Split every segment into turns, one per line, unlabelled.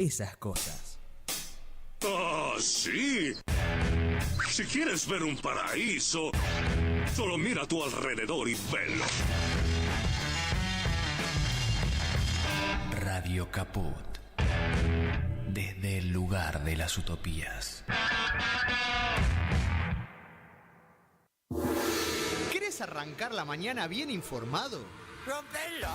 esas cosas.
¡Ah, sí! Si quieres ver un paraíso, solo mira a tu alrededor y velo.
Radio Caput. Desde el lugar de las utopías.
¿Querés arrancar la mañana bien informado?
¡Rompelo!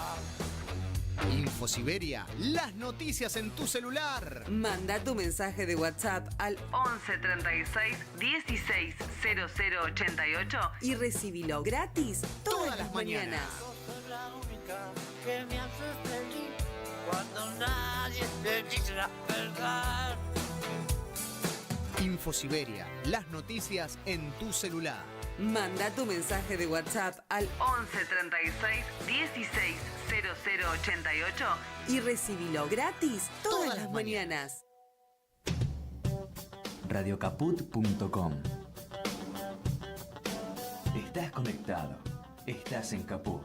Infosiberia, las noticias en tu celular.
Manda tu mensaje de WhatsApp al 11 36 16 0088 y recibilo gratis todas las mañanas.
Sos la única que me hace feliz cuando nadie te dice la verdad.
Infosiberia, las noticias en tu celular.
Manda tu mensaje de WhatsApp al 11 36 16 0088 y recibilo gratis todas las mañanas.
Radiocaput.com. Estás conectado. Estás en Caput.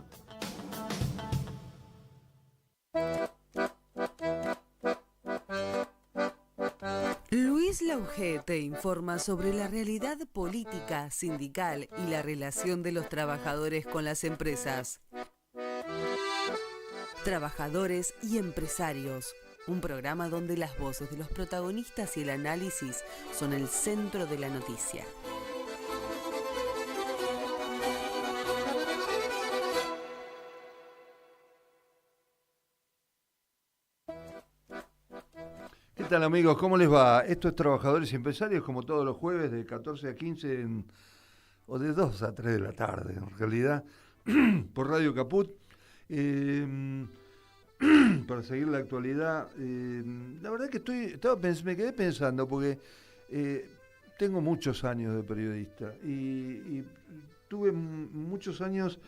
Luis Lauge te informa sobre la realidad política, sindical y la relación de los trabajadores con las empresas. Trabajadores y empresarios. Un programa donde las voces de los protagonistas y el análisis son el centro de la noticia.
¿Qué tal, amigos? ¿Cómo les va? Esto es Trabajadores y Empresarios, como todos los jueves, de 14 a 15 o de 2 a 3 de la tarde, en realidad, por Radio Caput. Para seguir la actualidad, la verdad que me quedé pensando, porque tengo muchos años de periodista y tuve muchos años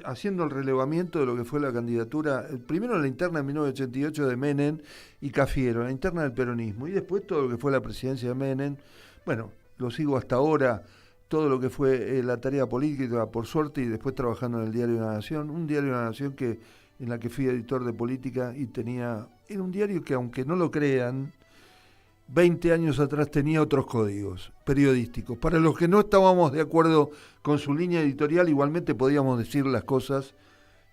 haciendo el relevamiento de lo que fue la candidatura, primero la interna de 1988 de Menem y Cafiero, la interna del peronismo, y después todo lo que fue la presidencia de Menem. Bueno, lo sigo hasta ahora, todo lo que fue la tarea política, por suerte, y después trabajando en el Diario de la Nación, un Diario de la Nación en la que fui editor de política, y era un diario que, aunque no lo crean, 20 años atrás tenía otros códigos periodísticos. Para los que no estábamos de acuerdo con su línea editorial, igualmente podíamos decir las cosas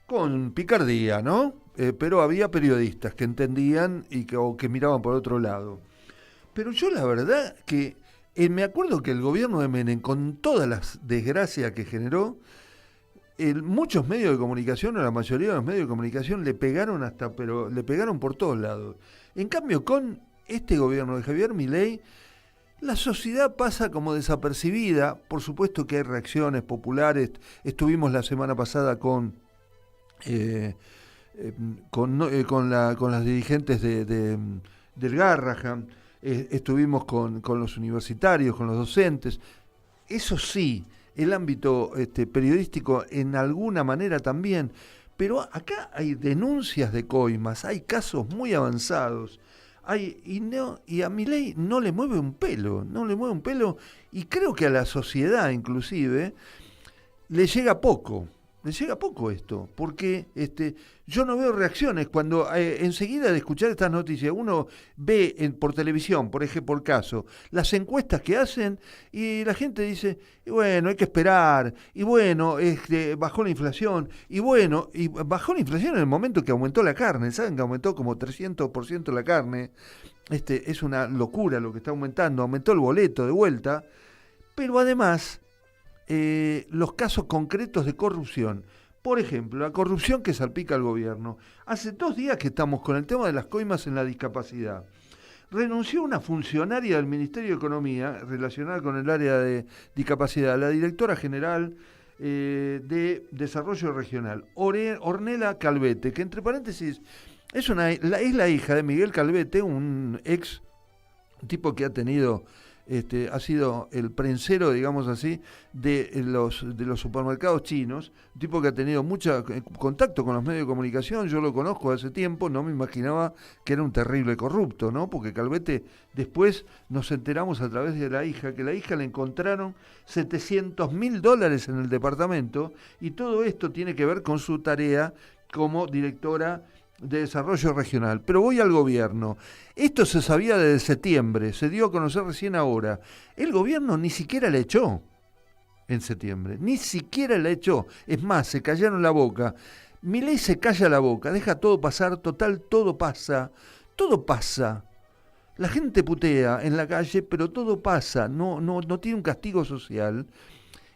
con picardía, ¿no? Pero había periodistas que entendían o que miraban por otro lado. Pero yo la verdad que me acuerdo que el gobierno de Menem, con todas las desgracias que generó, muchos medios de comunicación, o la mayoría de los medios de comunicación, le pegaron por todos lados. En cambio, con este gobierno de Javier Milei, la sociedad pasa como desapercibida. Por supuesto que hay reacciones populares. Estuvimos la semana pasada con las dirigentes del Garrahan, estuvimos con los universitarios, con los docentes. Eso sí, el ámbito periodístico en alguna manera también, pero acá hay denuncias de coimas, hay casos muy avanzados, y a Milei no le mueve un pelo, y creo que a la sociedad inclusive le llega poco esto, porque yo no veo reacciones cuando enseguida de escuchar estas noticias uno ve por televisión, por ejemplo, por caso, las encuestas que hacen, y la gente dice, y bueno, hay que esperar, y bueno, bajó la inflación, y bajó la inflación en el momento que aumentó la carne. ¿Saben que aumentó como 300% la carne? Es una locura lo que está aumentó el boleto de vuelta, pero además los casos concretos de corrupción. Por ejemplo, la corrupción que salpica al gobierno. Hace 2 días que estamos con el tema de las coimas en la discapacidad. Renunció una funcionaria del Ministerio de Economía relacionada con el área de discapacidad, la directora general de Desarrollo Regional, Ornella Calvete, que entre paréntesis es la hija de Miguel Calvete, un tipo que ha tenido... ha sido el prensero, digamos así, de los supermercados chinos, un tipo que ha tenido mucho contacto con los medios de comunicación. Yo lo conozco hace tiempo, no me imaginaba que era un terrible corrupto, ¿no? Porque Calvete, después nos enteramos a través de la hija, que la hija le encontraron $700.000 en el departamento, y todo esto tiene que ver con su tarea como directora de Desarrollo Regional, pero voy al gobierno. Esto se sabía desde septiembre, se dio a conocer recién ahora. El gobierno ni siquiera le echó en septiembre, ni siquiera le echó. Es más, se callaron la boca. Milei se calla la boca, deja todo pasar, total, todo pasa. La gente putea en la calle, pero todo pasa, no tiene un castigo social.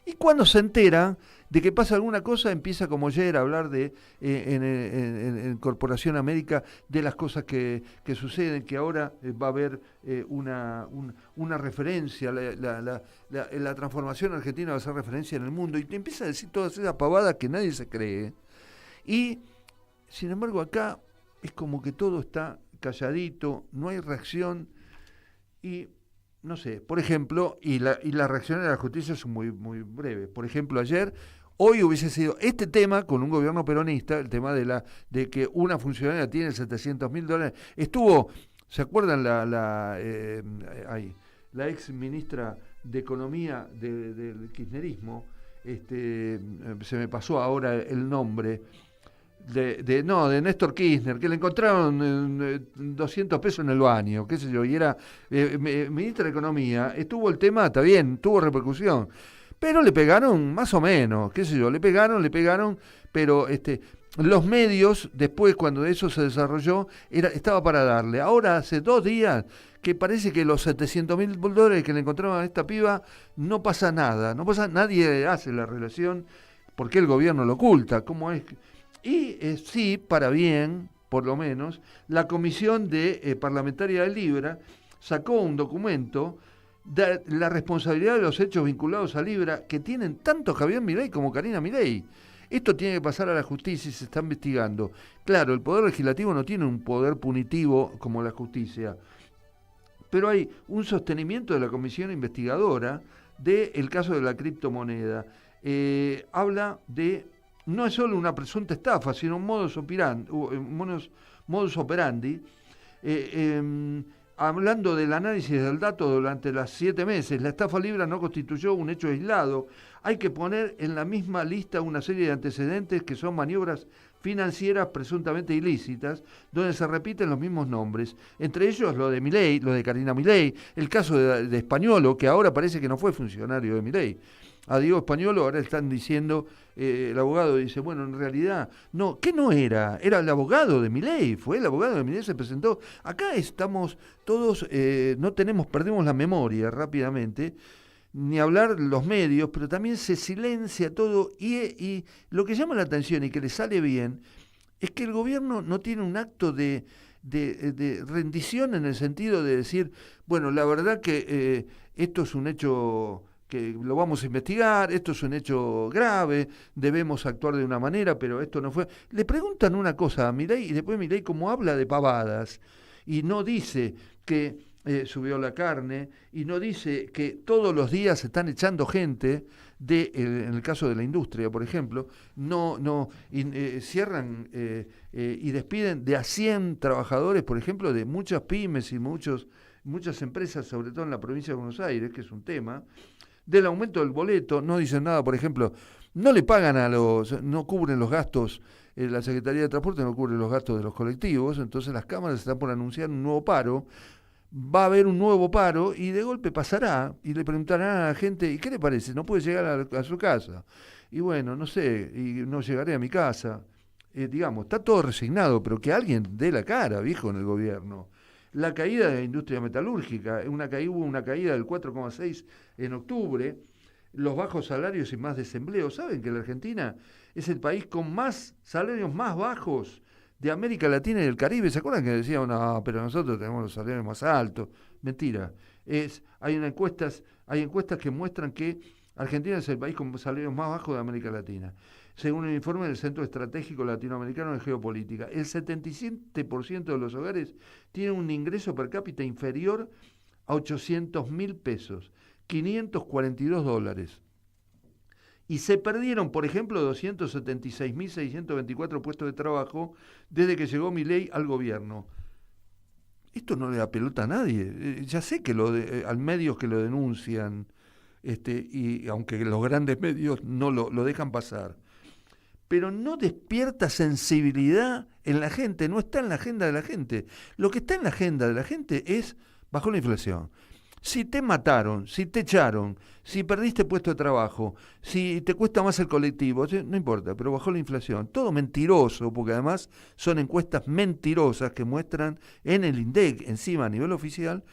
Y cuando se entera de que pasa alguna cosa, empieza como ayer a hablar de en Corporación América de las cosas que suceden, que ahora va a haber una referencia, la transformación argentina va a ser referencia en el mundo, y te empieza a decir todas esas pavadas que nadie se cree. Y, sin embargo, acá es como que todo está calladito, no hay reacción, y no sé, por ejemplo, y la reacción de la justicia es muy, muy breve. Por ejemplo, hoy hubiese sido este tema con un gobierno peronista, el tema de que una funcionaria tiene $700.000. ¿Se acuerdan la ex ministra de Economía del kirchnerismo? Se me pasó ahora el nombre. De Néstor Kirchner, que le encontraron 200 pesos en el baño, qué sé yo, y era ministra de Economía. Estuvo el tema, está bien, tuvo repercusión, pero le pegaron más o menos, qué sé yo, le pegaron, pero los medios, después cuando eso se desarrolló, estaba para darle. Ahora hace 2 días que parece que los $700.000 que le encontraron a esta piba, no pasa nada, nadie hace la relación, porque el gobierno lo oculta, ¿cómo es? Y sí, para bien, por lo menos, la Comisión Parlamentaria de Libra sacó un documento de la responsabilidad de los hechos vinculados a Libra, que tienen tanto Javier Milei como Karina Milei. Esto tiene que pasar a la justicia y se está investigando. Claro, el Poder Legislativo no tiene un poder punitivo como la justicia, pero hay un sostenimiento de la comisión investigadora del caso de la criptomoneda. Habla de... No es solo una presunta estafa, sino un modus operandi, hablando del análisis del dato durante los 7 meses. La estafa Libra no constituyó un hecho aislado. Hay que poner en la misma lista una serie de antecedentes que son maniobras financieras presuntamente ilícitas, donde se repiten los mismos nombres, entre ellos lo de Milei, lo de Karina Milei, el caso de Españolo, que ahora parece que no fue funcionario de Milei. A Diego Españolo ahora están diciendo, el abogado dice, bueno, en realidad, no, ¿qué no era? Era el abogado de Milei, fue el abogado de Milei, se presentó. Acá estamos todos, perdemos la memoria rápidamente, ni hablar los medios, pero también se silencia todo, y lo que llama la atención y que le sale bien, es que el gobierno no tiene un acto de rendición en el sentido de decir, bueno, la verdad que esto es un hecho que lo vamos a investigar, esto es un hecho grave, debemos actuar de una manera, pero esto no fue... Le preguntan una cosa a Milei y después Milei como habla de pavadas y no dice que subió la carne y no dice que todos los días se están echando gente en el caso de la industria, por ejemplo, cierran y despiden de a 100 trabajadores, por ejemplo, de muchas pymes y muchas empresas, sobre todo en la provincia de Buenos Aires, que es un tema. Del aumento del boleto, no dicen nada, por ejemplo, no le pagan no cubren los gastos, la Secretaría de Transporte no cubre los gastos de los colectivos, entonces las cámaras están por anunciar un nuevo paro, va a haber un nuevo paro y de golpe pasará y le preguntarán a la gente, ¿y qué le parece? ¿No puede llegar a su casa? Y bueno, no sé, y no llegaré a mi casa. Digamos, está todo resignado, pero que alguien dé la cara, viejo, en el gobierno. La caída de la industria metalúrgica, hubo una caída del 4,6% en octubre, los bajos salarios y más desempleo. ¿Saben que la Argentina es el país con más salarios más bajos de América Latina y del Caribe? ¿Se acuerdan que decían, no, pero nosotros tenemos los salarios más altos? Mentira. Hay encuestas que muestran que Argentina es el país con salarios más bajos de América Latina. Según el informe del Centro Estratégico Latinoamericano de Geopolítica, el 77% de los hogares tienen un ingreso per cápita inferior a $800.000, $542. Y se perdieron, por ejemplo, 276.624 puestos de trabajo desde que llegó Milei al gobierno. Esto no le da pelota a nadie. Ya sé que al medios que lo denuncian, y aunque los grandes medios no lo dejan pasar, pero no despierta sensibilidad en la gente, no está en la agenda de la gente. Lo que está en la agenda de la gente es bajó la inflación. Si te mataron, si te echaron, si perdiste puesto de trabajo, si te cuesta más el colectivo, no importa, pero bajó la inflación. Todo mentiroso, porque además son encuestas mentirosas que muestran en el INDEC, encima a nivel oficial,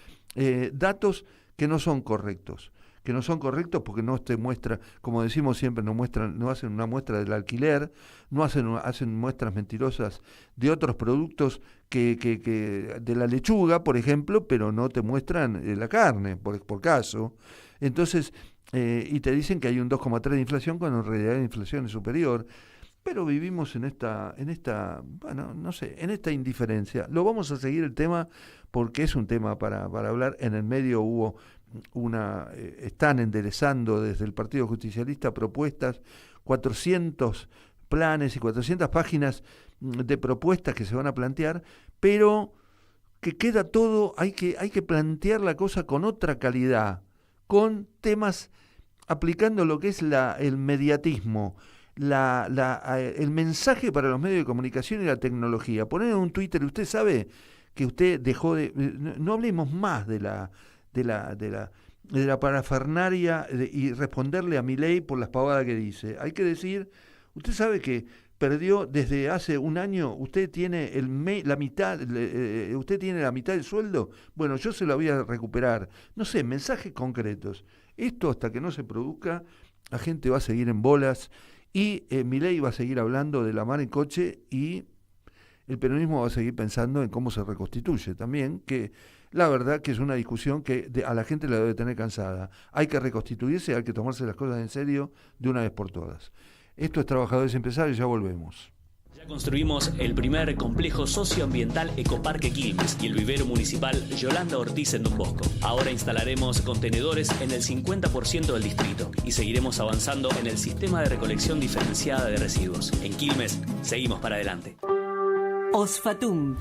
datos que no son correctos. Que no son correctos porque no te muestra, como decimos siempre, no hacen una muestra del alquiler, hacen muestras mentirosas de otros productos que de la lechuga, por ejemplo, pero no te muestran la carne, por caso. Entonces, y te dicen que hay un 2,3 de inflación cuando en realidad la inflación es superior. Pero vivimos en esta, bueno, no sé, en esta indiferencia. Lo vamos a seguir el tema porque es un tema para hablar. En el medio hubo están enderezando desde el Partido Justicialista propuestas, 400 planes y 400 páginas de propuestas que se van a plantear, pero que queda todo, hay que plantear la cosa con otra calidad, con temas aplicando lo que es el mediatismo, el mensaje para los medios de comunicación y la tecnología. Poner en un Twitter, usted sabe que usted dejó de... No hablemos más de la parafernaria y responderle a Milei por las pavadas que dice. Hay que decir, usted sabe que perdió desde hace un año, usted tiene la mitad del sueldo, bueno, yo se lo voy a recuperar. No sé, mensajes concretos. Esto hasta que no se produzca, la gente va a seguir en bolas y Milei va a seguir hablando de la mar en coche y el peronismo va a seguir pensando en cómo se reconstituye también, que la verdad que es una discusión que a la gente la debe tener cansada. Hay que reconstituirse, hay que tomarse las cosas en serio de una vez por todas. Esto es Trabajadores y Empresarios, ya volvemos.
Ya construimos el primer complejo socioambiental Ecoparque Quilmes y el vivero municipal Yolanda Ortiz en Don Bosco. Ahora instalaremos contenedores en el 50% del distrito y seguiremos avanzando en el sistema de recolección diferenciada de residuos. En Quilmes, seguimos para adelante.
Osfatum.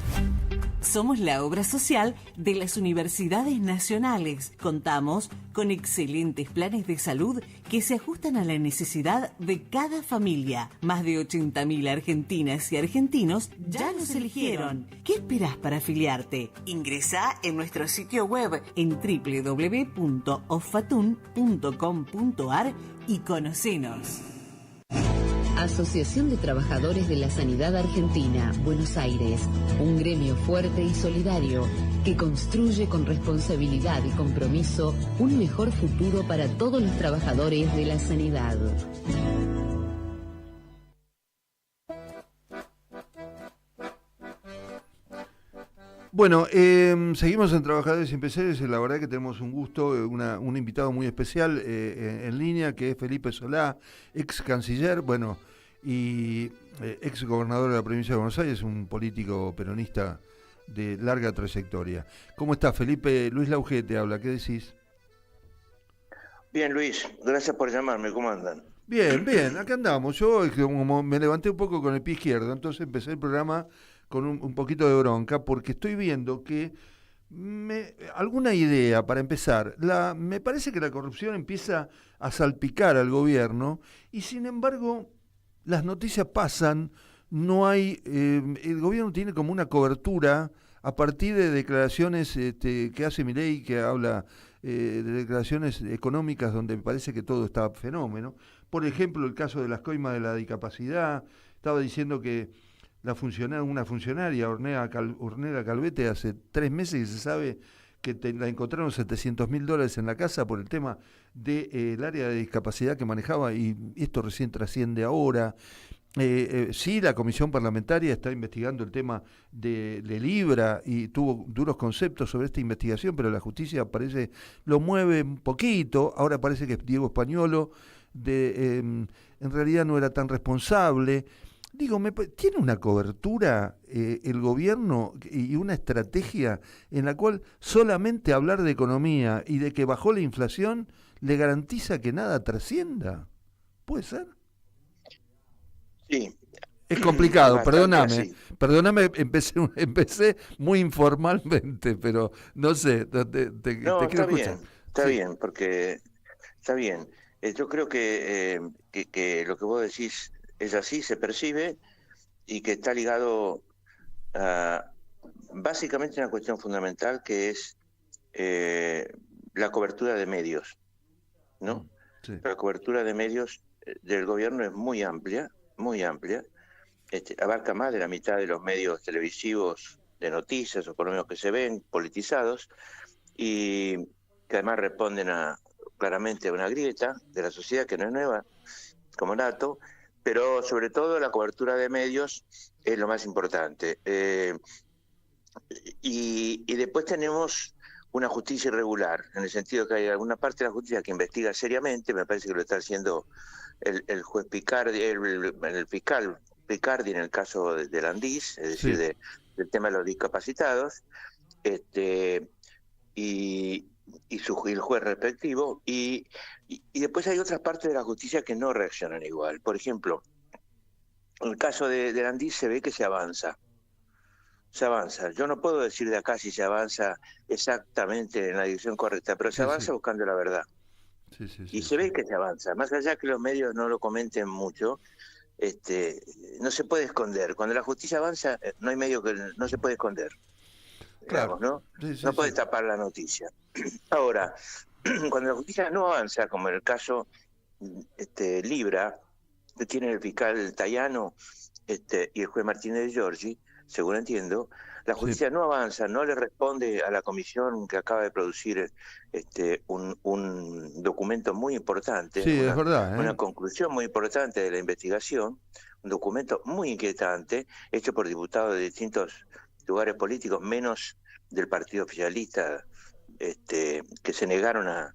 Somos la obra social de las universidades nacionales. Contamos con excelentes planes de salud que se ajustan a la necesidad de cada familia. Más de 80.000 argentinas y argentinos ya nos eligieron. ¿Qué esperás para afiliarte? Ingresá en nuestro sitio web en www.osfatum.com.ar y conocenos.
Asociación de Trabajadores de la Sanidad Argentina, Buenos Aires, un gremio fuerte y solidario que construye con responsabilidad y compromiso un mejor futuro para todos los trabajadores de la sanidad.
Bueno, seguimos en Trabajadores y Empresarios y la verdad que tenemos un gusto, un invitado muy especial en línea que es Felipe Solá, ex canciller, bueno, y ex gobernador de la provincia de Buenos Aires, un político peronista de larga trayectoria. ¿Cómo estás, Felipe? Luis Lauge te habla, ¿qué decís?
Bien, Luis, gracias por llamarme, ¿cómo andan?
Bien, acá andamos. Yo como me levanté un poco con el pie izquierdo, entonces empecé el programa con un poquito de bronca, porque estoy viendo que alguna idea para empezar. Me parece que la corrupción empieza a salpicar al gobierno y sin embargo las noticias pasan, no hay, el gobierno tiene como una cobertura a partir de declaraciones que hace Milei, que habla de declaraciones económicas donde me parece que todo está fenómeno. Por ejemplo, el caso de las coimas de la discapacidad, estaba diciendo que una funcionaria, Ornella Calvete, hace 3 meses que se sabe que la encontraron $700.000 en la casa por el tema del área de discapacidad que manejaba, y esto recién trasciende ahora. Sí, la comisión parlamentaria está investigando el tema de Libra y tuvo duros conceptos sobre esta investigación, pero la justicia parece lo mueve un poquito. Ahora parece que Diego Españolo en realidad no era tan responsable. Digo, ¿tiene una cobertura el gobierno y una estrategia en la cual solamente hablar de economía y de que bajó la inflación le garantiza que nada trascienda? ¿Puede ser?
Sí.
Es complicado,
Bastante
perdóname, empecé muy informalmente, pero no sé, te quiero escuchar.
Está bien, porque está bien. Yo creo que lo que vos decís es así, se percibe, y que está ligado a básicamente una cuestión fundamental que es la cobertura de medios, ¿no?
Sí.
La cobertura de medios del gobierno es muy amplia, abarca más de la mitad de los medios televisivos de noticias, o por lo menos que se ven politizados, y que además responden claramente a una grieta de la sociedad que no es nueva, como dato, pero sobre todo la cobertura de medios es lo más importante. Y después tenemos una justicia irregular, en el sentido que hay alguna parte de la justicia que investiga seriamente, me parece que lo está haciendo el juez Picardi, el fiscal Picardi en el caso de Landís, es decir, del tema de los discapacitados, y el juez respectivo, y después hay otras partes de la justicia que no reaccionan igual. Por ejemplo, en el caso de Landís se ve que se avanza. Yo no puedo decir de acá si se avanza exactamente en la dirección correcta, pero se avanza buscando la verdad. Y se ve que se avanza. Más allá que los medios no lo comenten mucho, no se puede esconder. Cuando la justicia avanza, no hay medio que no se puede esconder.
Claro.
Digamos, ¿no? No puede tapar la noticia. Ahora, cuando la justicia no avanza, como en el caso Libra, que tiene el fiscal Tayano y el juez Martínez de Giorgi, según entiendo, la justicia no avanza, no le responde a la comisión que acaba de producir un documento muy importante,
es verdad,
una conclusión muy importante de la investigación, un documento muy inquietante, hecho por diputados de distintos lugares políticos, menos del partido oficialista, que se negaron a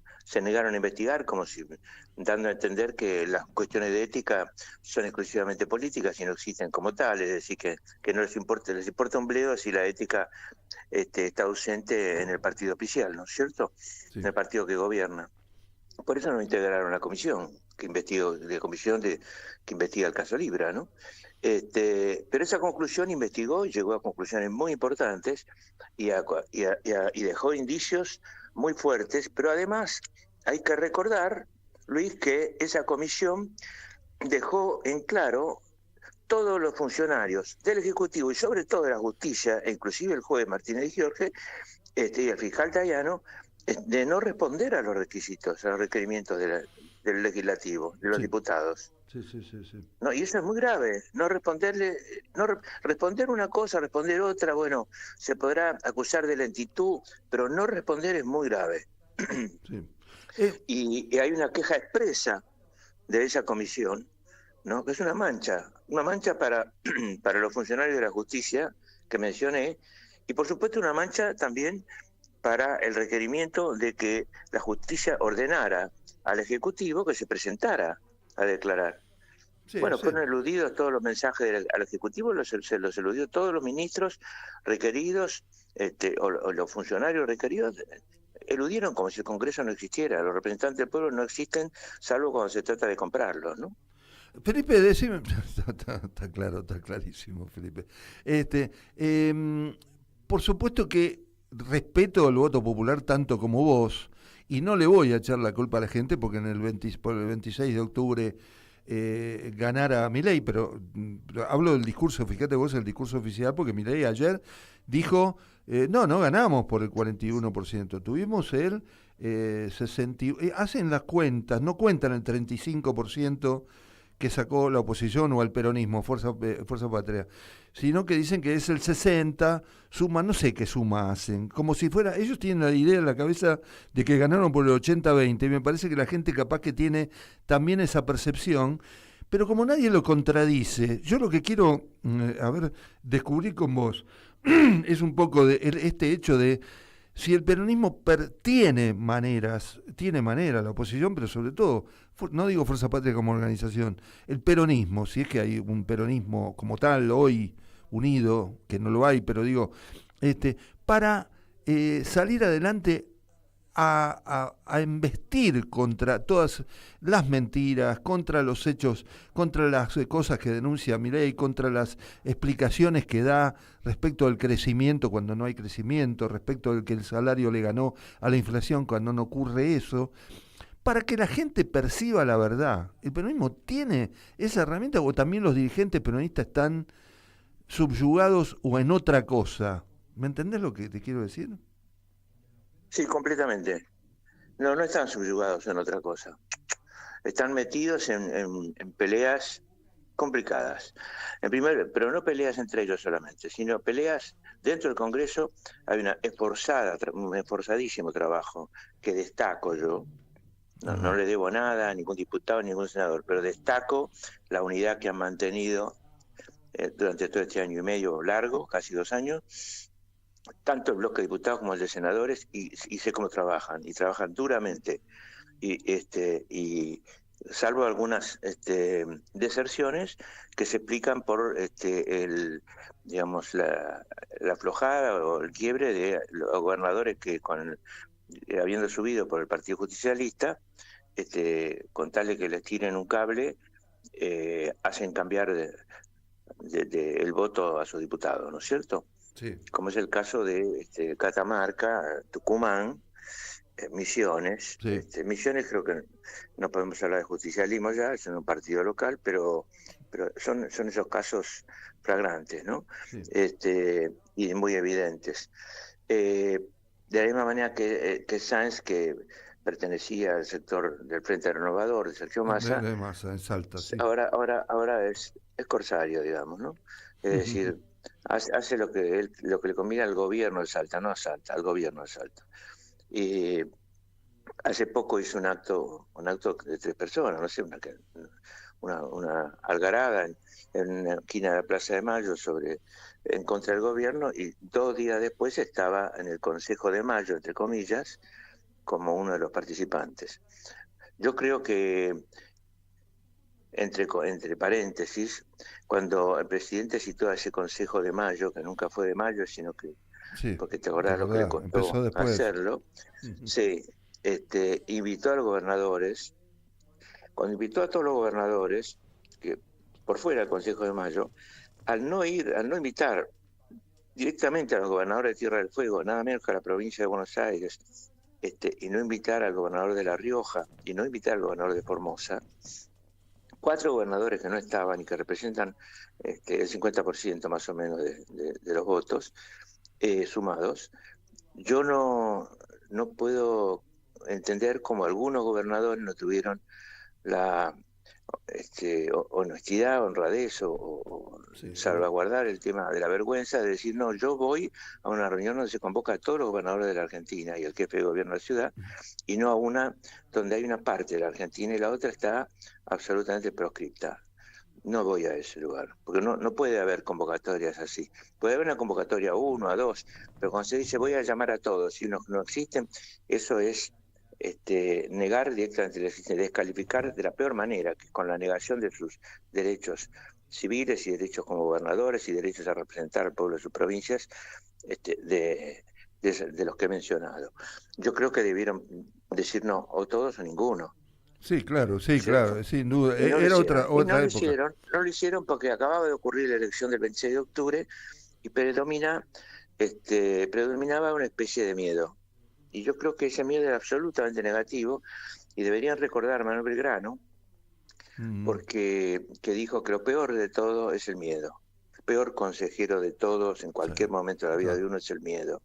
investigar, como si dando a entender que las cuestiones de ética son exclusivamente políticas y no existen como tal, es decir, que no les importa un bledo si la ética está ausente en el partido oficial, ¿no es cierto? En el partido que gobierna. Por eso no integraron la comisión que investiga el caso Libra, ¿no? Pero esa conclusión investigó y llegó a conclusiones muy importantes y dejó indicios muy fuertes, pero además hay que recordar, Luis, que esa comisión dejó en claro todos los funcionarios del Ejecutivo y sobre todo de la Justicia, e inclusive el juez Martínez de Giorgi y el fiscal Tayano, de no responder a los requisitos, a los requerimientos del legislativo, de los diputados.
Sí.
No, y eso es muy grave, responder una cosa, responder otra, bueno, se podrá acusar de lentitud, pero no responder es muy grave. Y hay una queja expresa de esa comisión, ¿no? Que es una mancha para los funcionarios de la justicia que mencioné, y por supuesto una mancha también para el requerimiento de que la justicia ordenara al Ejecutivo que se presentara a declarar. Fueron eludidos todos los mensajes al Ejecutivo, se los eludió todos los ministros requeridos, o los funcionarios requeridos, eludieron como si el Congreso no existiera. Los representantes del pueblo no existen, salvo cuando se trata de comprarlos, ¿no?
Felipe, decime, está claro, está clarísimo, Felipe. Por supuesto que respeto el voto popular tanto como vos, y no le voy a echar la culpa a la gente porque por el 26 de octubre ganara Milei, pero hablo del discurso, fíjate vos el discurso oficial, porque Milei ayer dijo, no ganamos por el 41%, tuvimos el 60%, hacen las cuentas, no cuentan el 35% que sacó la oposición o al peronismo, Fuerza Patria, sino que dicen que es el 60%, suma, no sé qué suma hacen, como si fuera, ellos tienen la idea en la cabeza de que ganaron por el 80-20, y me parece que la gente capaz que tiene también esa percepción, pero como nadie lo contradice, yo lo que quiero, descubrir con vos, es un poco de este hecho de si el peronismo tiene manera, la oposición, pero sobre todo, no digo Fuerza Patria como organización, el peronismo, si es que hay un peronismo como tal hoy unido, que no lo hay, pero digo, para salir adelante a embestir contra todas las mentiras, contra los hechos, contra las cosas que denuncia Milei, contra las explicaciones que da respecto al crecimiento cuando no hay crecimiento, respecto al que el salario le ganó a la inflación cuando no ocurre eso, para que la gente perciba la verdad. ¿El peronismo tiene esa herramienta o también los dirigentes peronistas están subyugados o en otra cosa. ¿Me entendés lo que te quiero decir?
Sí, completamente. No, no están subyugados en otra cosa. Están metidos en peleas complicadas. Pero no peleas entre ellos solamente, sino peleas dentro del Congreso. Hay un esforzadísimo trabajo que destaco yo. No le debo nada a ningún diputado, ningún senador, pero destaco la unidad que han mantenido durante todo este año y medio largo, casi 2 años, tanto el bloque de diputados como el de senadores, y sé cómo trabajan, y trabajan duramente, y salvo algunas deserciones que se explican por digamos la aflojada o el quiebre de los gobernadores que habiendo subido por el Partido Justicialista, con tal de que les tiren un cable, hacen cambiar el voto a sus diputados, ¿no es cierto?
Sí.
Como es el caso de Catamarca, Tucumán, Misiones.
Sí.
Misiones creo que no podemos hablar de justicialismo ya, es un partido local, pero son esos casos flagrantes, ¿no? Sí. Y muy evidentes. De la misma manera que Sáenz, que pertenecía al sector del Frente Renovador de Sergio Massa,
en Salta, sí.
ahora es corsario, digamos, ¿no? Es decir, hace lo que le conviene al gobierno de Salta, no a Salta, al gobierno de Salta. Y hace poco hizo un acto de 3 personas, no sé, una algarada en una esquina de la Plaza de Mayo en contra del gobierno, y 2 días después estaba en el Consejo de Mayo, entre comillas, como uno de los participantes. Yo creo que, entre paréntesis, cuando el presidente citó a ese Consejo de Mayo, que nunca fue de Mayo, sino que, sí, porque te acordás lo que le costó hacerlo, sí, invitó a los gobernadores. Cuando invitó a todos los gobernadores, que por fuera del Consejo de Mayo, al no invitar directamente a los gobernadores de Tierra del Fuego, nada menos que a la provincia de Buenos Aires, y no invitar al gobernador de La Rioja, y no invitar al gobernador de Formosa, 4 gobernadores que no estaban y que representan el 50% más o menos de los votos sumados, yo no puedo entender cómo algunos gobernadores no tuvieron la honestidad, honradez o sí, salvaguardar el tema de la vergüenza de decir, no, yo voy a una reunión donde se convoca a todos los gobernadores de la Argentina y el jefe de gobierno de la ciudad, y no a una donde hay una parte de la Argentina y la otra está absolutamente proscripta. No voy a ese lugar, porque no puede haber convocatorias así. Puede haber una convocatoria a 1, a 2, pero cuando se dice voy a llamar a todos y no existen, eso es negar directamente la existencia, descalificar de la peor manera, que con la negación de sus derechos civiles y derechos como gobernadores y derechos a representar al pueblo de sus provincias, de los que he mencionado. Yo creo que debieron decir no, o todos o ninguno.
Sí, claro, sí, ¿cierto? Claro, sin duda. Era otra
época. No lo hicieron porque acababa de ocurrir la elección del 26 de octubre y predominaba una especie de miedo. Y yo creo que ese miedo era absolutamente negativo, y deberían recordar a Manuel Belgrano, porque que dijo que lo peor de todo es el miedo. El peor consejero de todos en cualquier momento de la vida de uno es el miedo.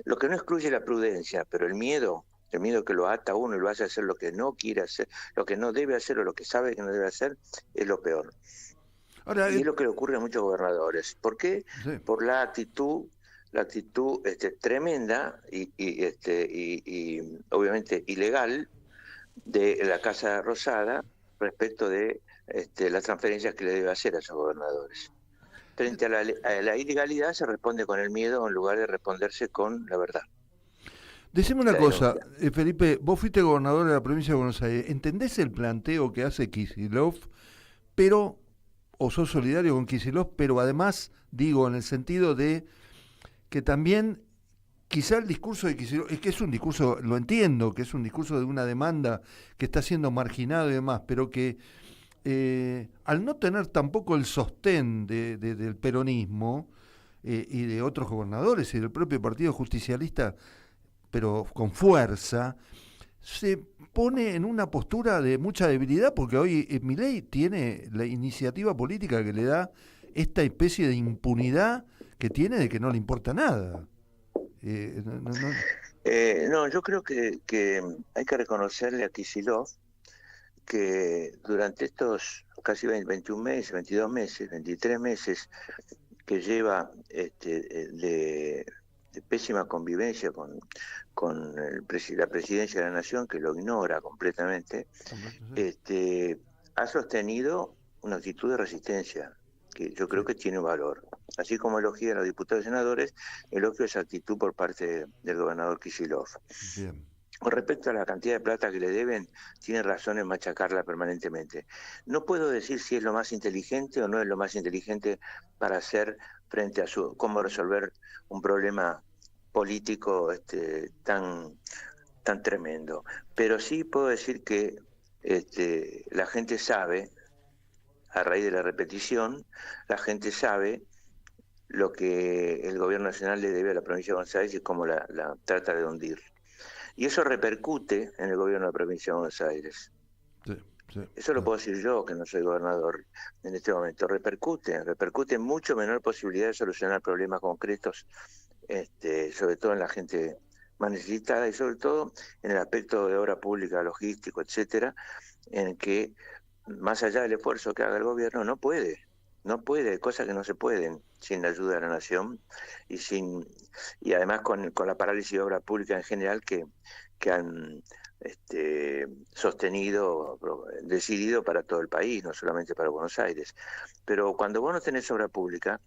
Lo que no excluye la prudencia, pero el miedo que lo ata a uno y lo hace hacer lo que no quiere hacer, lo que no debe hacer o lo que sabe que no debe hacer, es lo peor. Ahora, y es lo que le ocurre a muchos gobernadores. ¿Por qué? Sí. Por la actitud tremenda y obviamente ilegal de la Casa Rosada respecto de las transferencias que le debe hacer a esos gobernadores. Frente a la ilegalidad se responde con el miedo en lugar de responderse con la verdad.
Decime una cosa, Felipe, vos fuiste gobernador de la provincia de Buenos Aires. ¿Entendés el planteo que hace Kicillof, o sos solidario con Kicillof, pero además, digo, en el sentido de que también quizá el discurso de Kicillof, es que es un discurso, lo entiendo, que es un discurso de una demanda que está siendo marginado y demás, pero que al no tener tampoco el sostén del peronismo y de otros gobernadores y del propio Partido Justicialista, pero con fuerza, se pone en una postura de mucha debilidad, porque hoy Milei tiene la iniciativa política que le da esta especie de impunidad que tiene de que no le importa nada.
No, yo creo que hay que reconocerle a Kicillof que durante estos casi 21 meses, 22 meses, 23 meses que lleva de pésima convivencia con la presidencia de la Nación, que lo ignora completamente, ha sostenido una actitud de resistencia que yo creo que tiene valor. Así como elogia a los diputados y senadores, elogio esa actitud por parte del gobernador Kicillof.
Bien.
Con respecto a la cantidad de plata que le deben, tiene razón en machacarla permanentemente. No puedo decir si es lo más inteligente o no es lo más inteligente para hacer frente a cómo resolver un problema político tan tremendo. Pero sí puedo decir que la gente sabe, a raíz de la repetición, la gente sabe lo que el gobierno nacional le debe a la provincia de Buenos Aires y cómo la trata de hundir. Y eso repercute en el gobierno de la provincia de Buenos Aires. Eso lo puedo decir yo, que no soy gobernador en este momento. Repercute en mucho menor posibilidad de solucionar problemas concretos, sobre todo en la gente más necesitada y sobre todo en el aspecto de obra pública, logístico, etcétera, en que más allá del esfuerzo que haga el gobierno, no puede, hay cosas que no se pueden sin la ayuda de la Nación y además con la parálisis de obra pública en general que han sostenido, decidido para todo el país, no solamente para Buenos Aires. Pero cuando vos no tenés obra pública,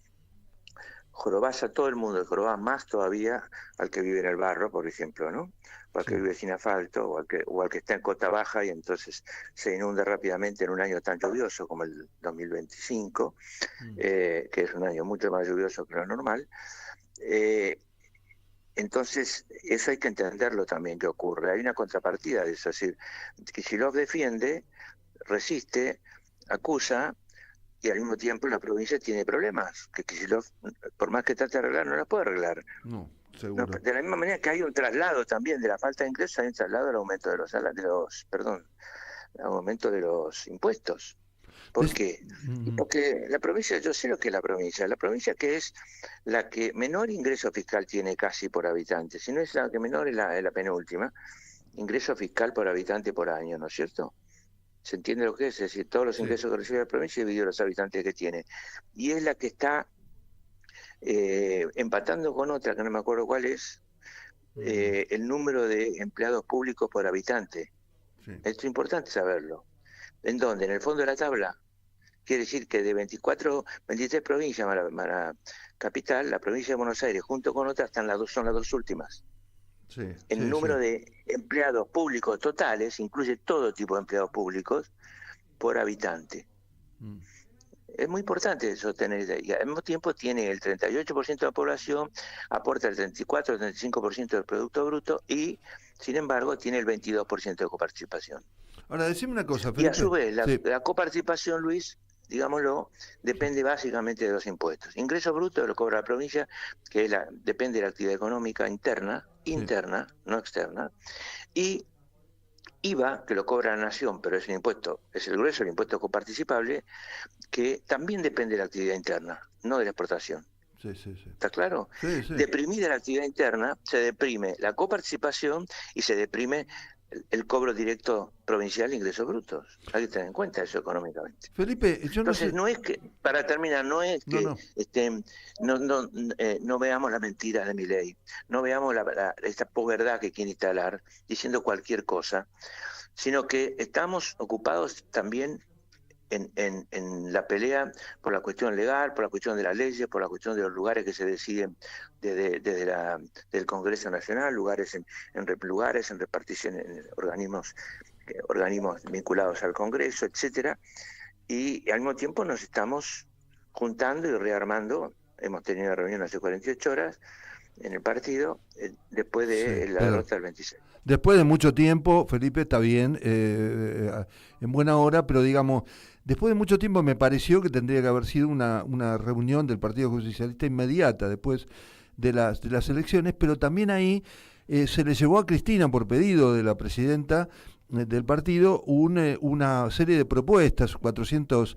jorobás a todo el mundo, jorobás más todavía al que vive en el barro, por ejemplo, ¿no? O al que vive sin asfalto, o al que está en cota baja y entonces se inunda rápidamente en un año tan lluvioso como el 2025, que es un año mucho más lluvioso que lo normal. Entonces, eso hay que entenderlo también que ocurre. Hay una contrapartida de eso, es decir, Kicillof defiende, resiste, acusa, y al mismo tiempo la provincia tiene problemas, que Kicillof, por más que trate de arreglar, no las puede arreglar.
No, seguro.
No, de la misma manera que hay un traslado también de la falta de ingresos, hay un traslado al aumento al aumento de los impuestos. ¿Por qué? Porque la provincia, yo sé lo que es la provincia que es la que menor ingreso fiscal tiene casi por habitante, si no es la que menor es la penúltima, ingreso fiscal por habitante por año, ¿no es cierto? ¿Se entiende lo que es? Es decir, todos los ingresos que recibe la provincia dividido los habitantes que tiene. Y es la que está empatando con otra, que no me acuerdo cuál es, el número de empleados públicos por habitante. Sí. Esto es importante saberlo. ¿En dónde? En el fondo de la tabla. Quiere decir que de 23 provincias más la capital, la provincia de Buenos Aires, junto con otras, son las dos últimas.
Sí,
el número de empleados públicos totales incluye todo tipo de empleados públicos por habitante. Es muy importante eso tener, y al mismo tiempo tiene el 38% de la población, aporta el 34-35% del Producto Bruto y, sin embargo, tiene el 22% de coparticipación.
Ahora, decime una cosa, Felipe.
Y a su vez, la coparticipación, Luis, digámoslo, depende básicamente de los impuestos. Ingreso bruto lo cobra la provincia, que depende de la actividad económica interna, no externa, y IVA, que lo cobra la Nación, pero es un impuesto, es el grueso, el impuesto coparticipable, que también depende de la actividad interna, no de la exportación.
Sí.
¿Está claro?
Sí.
Deprimida la actividad interna, se deprime la coparticipación y se deprime el cobro directo provincial de ingresos brutos. Hay que tener en cuenta eso económicamente.
Felipe, yo no
Entonces,
sé...
no es que, para terminar, no es que no veamos la mentira de Milei, no veamos esta posverdad que quiere instalar diciendo cualquier cosa, sino que estamos ocupados también en la pelea por la cuestión legal, por la cuestión de las leyes, por la cuestión de los lugares que se deciden desde del Congreso Nacional, lugares en repartición en organismos vinculados al Congreso, etcétera, y al mismo tiempo nos estamos juntando y rearmando. Hemos tenido una reunión hace 48 horas en el partido, después de la derrota del 26.
Después de mucho tiempo, Felipe, está bien, en buena hora, pero digamos, después de mucho tiempo me pareció que tendría que haber sido una reunión del Partido Justicialista inmediata después de las elecciones, pero también ahí se le llevó a Cristina por pedido de la presidenta del partido una serie de propuestas, 400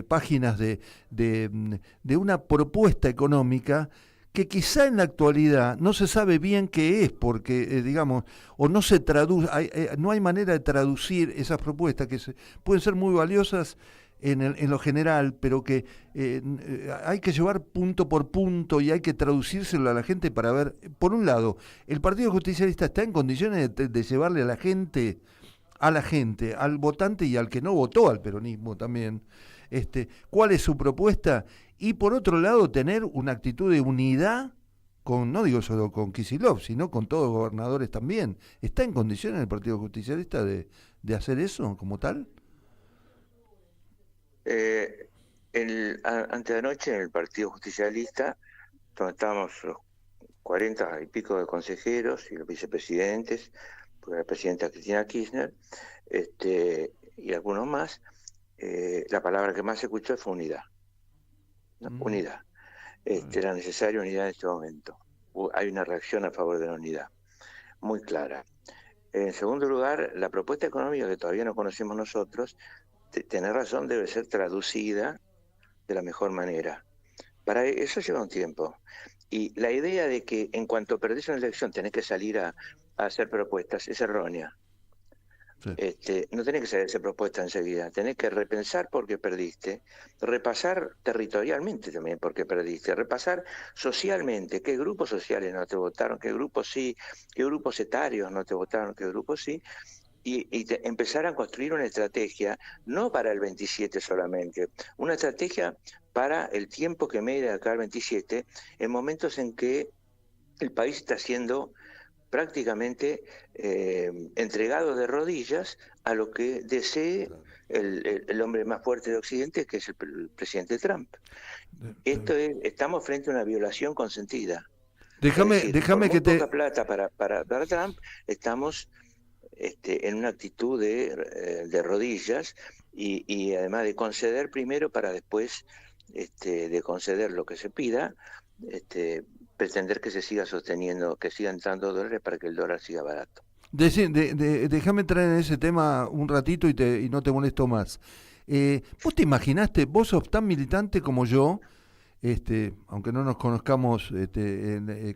páginas de una propuesta económica que quizá en la actualidad no se sabe bien qué es, porque, digamos, o no se traduce, no hay manera de traducir esas propuestas que pueden ser muy valiosas en lo general, pero que hay que llevar punto por punto y hay que traducírselo a la gente para ver, por un lado, el Partido Justicialista está en condiciones de llevarle a la gente, al votante y al que no votó al peronismo también, cuál es su propuesta, y por otro lado tener una actitud de unidad no digo solo con Kicillof, sino con todos los gobernadores también. ¿Está en condiciones el Partido Justicialista de hacer eso como tal?
Antes de anoche en el Partido Justicialista, donde estábamos los 40 y pico de consejeros y los vicepresidentes, porque la presidenta Cristina Kirchner, y algunos más, la palabra que más se escuchó fue unidad. ¿No? Unidad. Era necesaria unidad en este momento. Hay una reacción a favor de la unidad, muy clara. En segundo lugar, la propuesta económica que todavía no conocemos nosotros, tener razón, debe ser traducida de la mejor manera. Para eso lleva un tiempo. Y la idea de que en cuanto perdés una elección tenés que salir a hacer propuestas es errónea. Sí. No tenés que hacer propuestas enseguida, tenés que repensar por qué perdiste, repasar territorialmente también por qué perdiste, repasar socialmente qué grupos sociales no te votaron, qué grupos sí, qué grupos etarios no te votaron, qué grupos sí, y empezar a construir una estrategia, no para el 27 solamente, una estrategia para el tiempo que me de acá al 27, en momentos en que el país está siendo prácticamente entregado de rodillas a lo que desee el hombre más fuerte de Occidente, que es el presidente Trump. Estamos frente a una violación consentida.
Déjame que te...
poca plata para Trump, estamos en una actitud de rodillas y además de conceder primero para después de conceder lo que se pida, pretender que se siga sosteniendo, que siga entrando dólares para que el dólar siga barato.
Déjame entrar en ese tema un ratito y no te molesto más. ¿Vos te imaginaste, vos sos tan militante como yo, aunque no nos conozcamos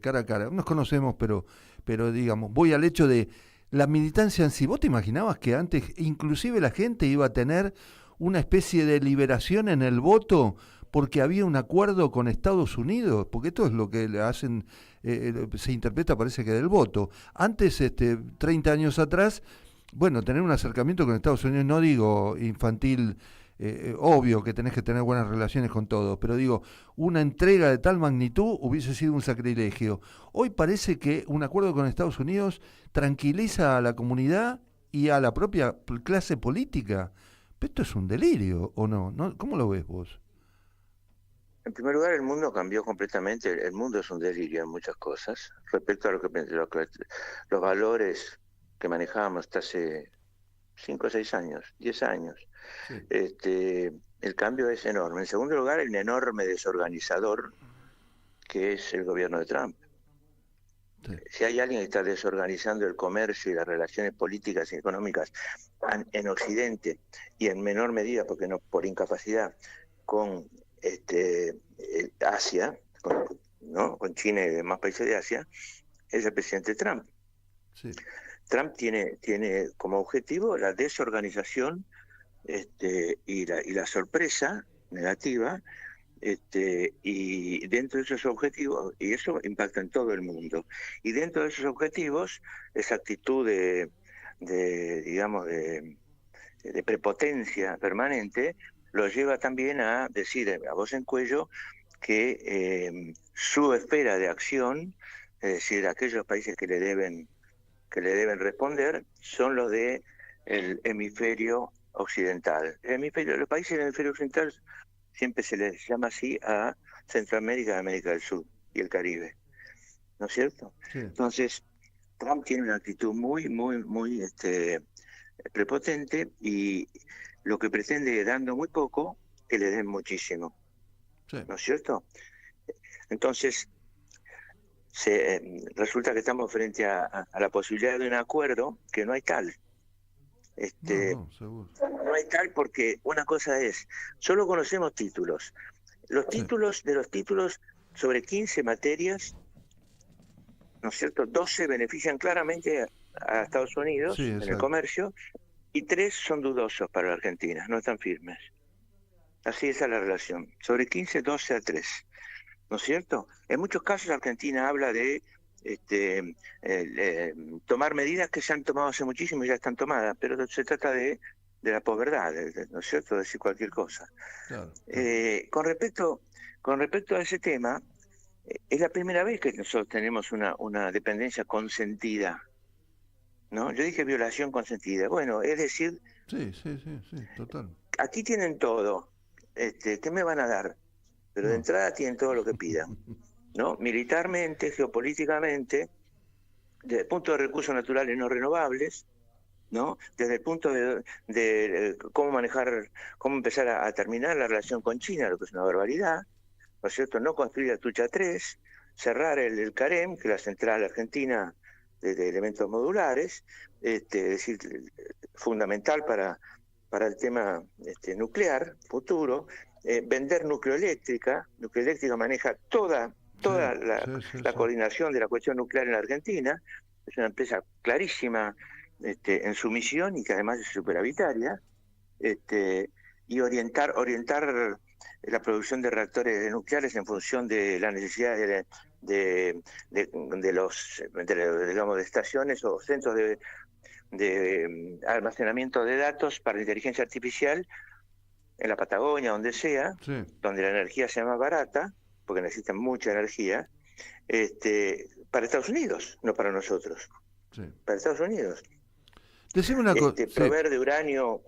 cara a cara, nos conocemos, pero digamos, voy al hecho de la militancia en sí. ¿Vos te imaginabas que antes inclusive la gente iba a tener una especie de liberación en el voto porque había un acuerdo con Estados Unidos? Porque esto es lo que le hacen, se interpreta, parece que del voto. Antes, 30 años atrás, bueno, tener un acercamiento con Estados Unidos, no digo infantil, obvio que tenés que tener buenas relaciones con todos, pero digo, una entrega de tal magnitud hubiese sido un sacrilegio. Hoy parece que un acuerdo con Estados Unidos tranquiliza a la comunidad y a la propia clase política. Pero esto es un delirio, ¿o no? ¿Cómo lo ves vos?
En primer lugar, el mundo cambió completamente. El mundo es un delirio en muchas cosas. Respecto a los valores que manejábamos hasta hace 5 o 6 años, 10 años, sí. El cambio es enorme. En segundo lugar, el enorme desorganizador que es el gobierno de Trump. Sí. Si hay alguien que está desorganizando el comercio y las relaciones políticas y económicas en Occidente, y en menor medida, porque no por incapacidad, con Asia, con China y demás países de Asia, es el presidente Trump. Sí. Trump tiene como objetivo la desorganización y la sorpresa negativa, y dentro de esos objetivos, y eso impacta en todo el mundo, y dentro de esos objetivos, esa actitud de prepotencia permanente, lo lleva también a decir a voz en cuello que su esfera de acción, es decir, aquellos países que le deben responder, son los del hemisferio occidental. Los países del hemisferio occidental siempre se les llama así a Centroamérica, América del Sur y el Caribe, ¿no es cierto? Sí. Entonces, Trump tiene una actitud muy, muy, muy prepotente, y lo que pretende, dando muy poco, que le den muchísimo. Sí. ¿No es cierto? Entonces, resulta que estamos frente a la posibilidad de un acuerdo que no hay tal.
Seguro.
No hay tal, porque una cosa es, solo conocemos títulos. Los títulos, de los títulos, sobre 15 materias, ¿no es cierto? 12 benefician claramente a Estados Unidos en el comercio, y 3 son dudosos para la Argentina, no están firmes. Así es la relación. Sobre 15, 12 a 3. ¿No es cierto? En muchos casos Argentina habla de tomar medidas que se han tomado hace muchísimo y ya están tomadas, pero se trata de la posverdad, ¿no es cierto? Decir cualquier cosa. Claro. Con respecto a ese tema, es la primera vez que nosotros tenemos una dependencia consentida, ¿no? Yo dije violación consentida. Bueno, es decir...
Sí, total.
Aquí tienen todo. ¿Qué me van a dar? Pero de entrada tienen todo lo que pidan, ¿no? Militarmente, geopolíticamente, desde el punto de recursos naturales no renovables, ¿no? Desde el punto de cómo empezar a terminar la relación con China, lo que es una barbaridad, ¿no es cierto? No construir la Tucha 3, cerrar el CAREM, que es la central argentina de elementos modulares, es decir, fundamental para el tema nuclear futuro, vender nucleoeléctrica. Nucleoeléctrica maneja toda la coordinación de la cuestión nuclear en la Argentina, es una empresa clarísima en su misión y que además es superavitaria, y orientar la producción de reactores nucleares en función de la necesidad de estaciones o centros de almacenamiento de datos para inteligencia artificial en la Patagonia, donde sea, donde la energía sea más barata, porque necesitan mucha energía, para Estados Unidos, no para nosotros. Para Estados Unidos.
Decime una cosa.
Proveer de uranio,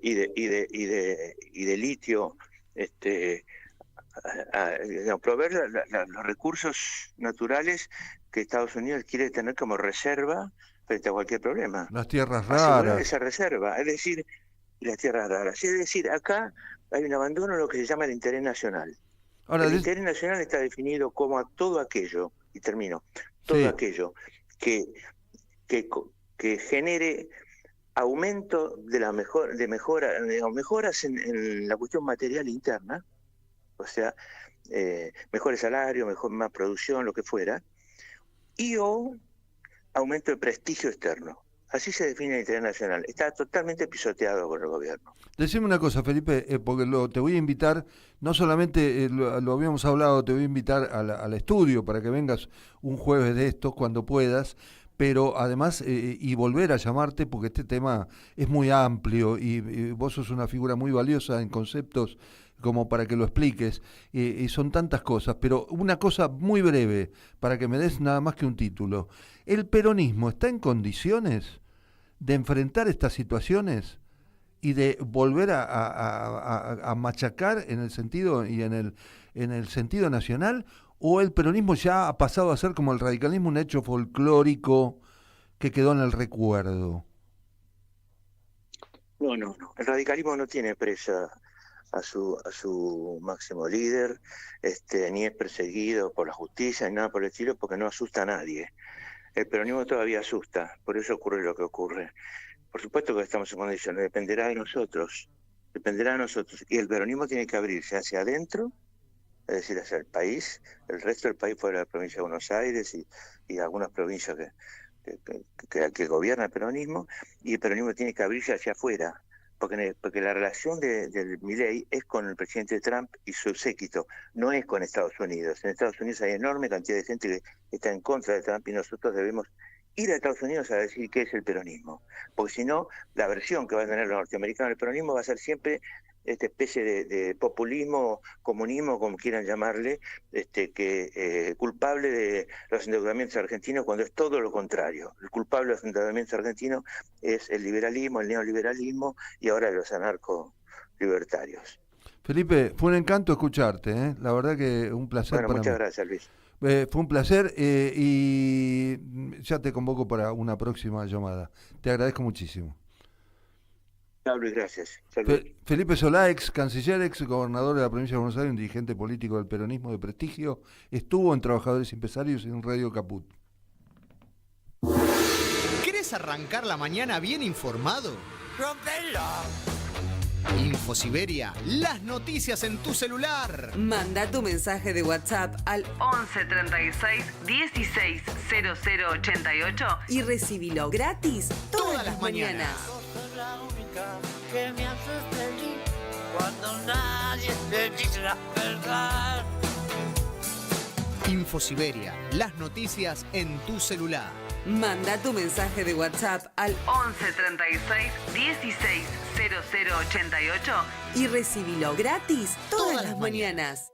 y de litio, proveer los recursos naturales que Estados Unidos quiere tener como reserva frente a cualquier problema.
Las tierras raras.
Esa reserva, es decir, las tierras raras. Es decir, acá hay un abandono de lo que se llama el interés nacional. Ahora, el interés nacional está definido como todo aquello, y termino, todo aquello que genere aumento de mejoras en la cuestión material interna, o sea, mejores salarios, más producción, lo que fuera, y o aumento de prestigio externo. Así se define el interés nacional. Está totalmente pisoteado por el gobierno.
Decime una cosa, Felipe, porque te voy a invitar, no solamente lo habíamos hablado, te voy a invitar al estudio para que vengas un jueves de estos cuando puedas, pero además y volver a llamarte porque este tema es muy amplio y vos sos una figura muy valiosa en conceptos como para que lo expliques, y son tantas cosas, pero una cosa muy breve, para que me des nada más que un título. ¿El peronismo está en condiciones de enfrentar estas situaciones y de volver a machacar en el sentido y en el sentido nacional, o el peronismo ya ha pasado a ser como el radicalismo un hecho folclórico que quedó en el recuerdo?
No. El radicalismo no tiene presa a su máximo líder, ni es perseguido por la justicia, ni nada por el estilo, porque no asusta a nadie. El peronismo todavía asusta, por eso ocurre lo que ocurre. Por supuesto que estamos en condiciones, dependerá de nosotros, y el peronismo tiene que abrirse hacia adentro, es decir, hacia el país, el resto del país fuera de la provincia de Buenos Aires y algunas provincias que gobierna el peronismo, y el peronismo tiene que abrirse hacia afuera, porque la relación de Milei es con el presidente Trump y su séquito, no es con Estados Unidos. En Estados Unidos hay enorme cantidad de gente que está en contra de Trump, y nosotros debemos ir a Estados Unidos a decir qué es el peronismo, porque si no, la versión que van a tener los norteamericanos del peronismo va a ser siempre esta especie de populismo, comunismo, como quieran llamarle, culpable de los endeudamientos argentinos, cuando es todo lo contrario. El culpable de los endeudamientos argentinos es el liberalismo, el neoliberalismo y ahora los anarco-libertarios.
Felipe, fue un encanto escucharte, ¿eh? La verdad que un placer para mí.
Muchas gracias, Luis.
Fue un placer y ya te convoco para una próxima llamada. Te agradezco muchísimo.
Luis, gracias.
Felipe Solá, ex canciller, ex gobernador de la provincia de Buenos Aires, un dirigente político del peronismo de prestigio, estuvo en Trabajadores y Empresarios en Radio Caput.
¿Querés arrancar la mañana bien informado?
Rompela.
Infosiberia, las noticias en tu celular.
Manda tu mensaje de WhatsApp al 11 36 16 0088 y recibilo gratis todas las mañanas.
Sos la única que me haces feliz cuando nadie te dice la verdad.
Infosiberia, las noticias en tu celular.
Manda tu mensaje de WhatsApp al 11 36 16 0088 y recibilo gratis todas las mañanas.